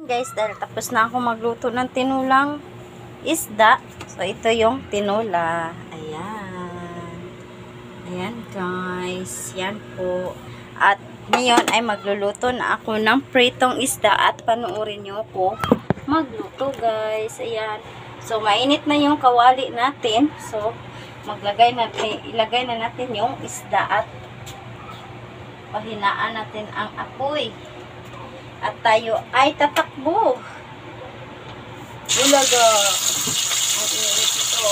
Guys, dahil tapos na ako magluto ng tinulang isda. So, ito yung tinula. Ayan. Ayan, guys. Yan po. At ngayon ay magluluto na ako ng pritong isda at panoorin nyo ko magluto, guys. Ayan. So, mainit na yung kawali natin. So, ilagay na natin yung isda at pahinaan natin ang apoy. At tayo ay tatakbo. Ulaga. Ang init ito.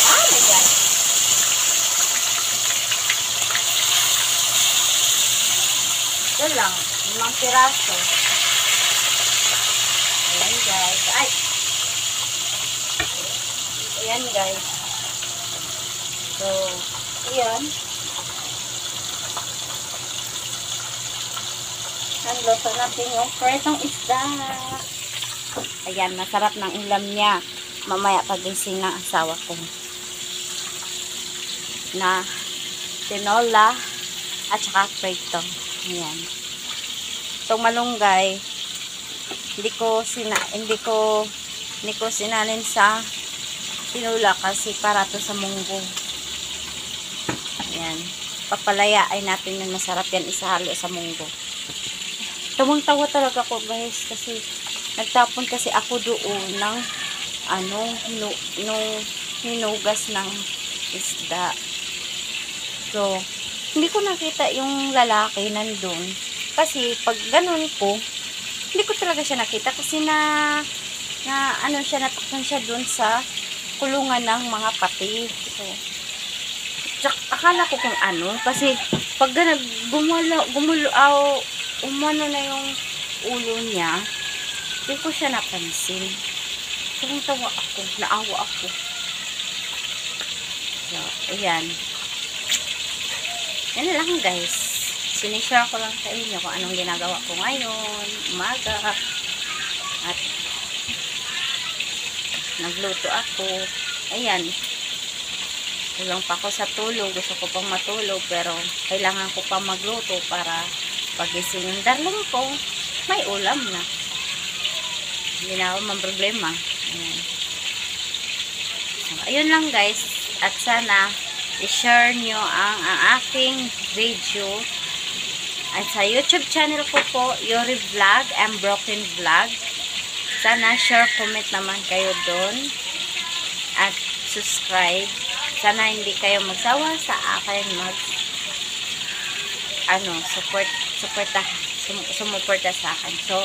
Oh my God. Ito lang. 5 piraso. Ayan, guys. Ay! Ayan, guys. So, ayan. Nanluto natin yung pritong isda. Ayan, masarap ng ulam niya. Mamaya pagising ng asawa ko. Na tinola at saka prito. Ayan. Itong malunggay, hindi ko sinalin sa tinula kasi para to sa munggo. Ayan. Papalayain natin yung masarap yan isahalo sa munggo. Tawang-tawa talaga ko, guys, kasi nagtapon kasi ako doon ng hinugas ng isda. So, hindi ko nakita yung lalaki nandun. Kasi pag ganun ko, hindi ko talaga siya nakita kasi natakpan siya doon sa kulungan ng mga pati. So, akala ko kung kasi pag umano na yung ulo niya, hindi ko siya napansin. Tawa ako, naawa ako. So, ayan. Yan na lang, guys. Sinishare ko lang sa inyo kung anong ginagawa ko ngayon, umaga. At nagluto ako. Ayan. Kulang pa ako sa tulog. Gusto ko pang matulog, pero kailangan ko pa magluto para pagising yung darling ko, may ulam na. Hindi na ako problema. Ayan. So, ayun lang, guys. At sana i-share nyo ang aking video. At sa YouTube channel ko po, Yuri Vlog and Broken Vlog. Sana share, comment naman kayo doon. At subscribe. Sana hindi kayo magsawa sa akin sumuporta sa akin. So,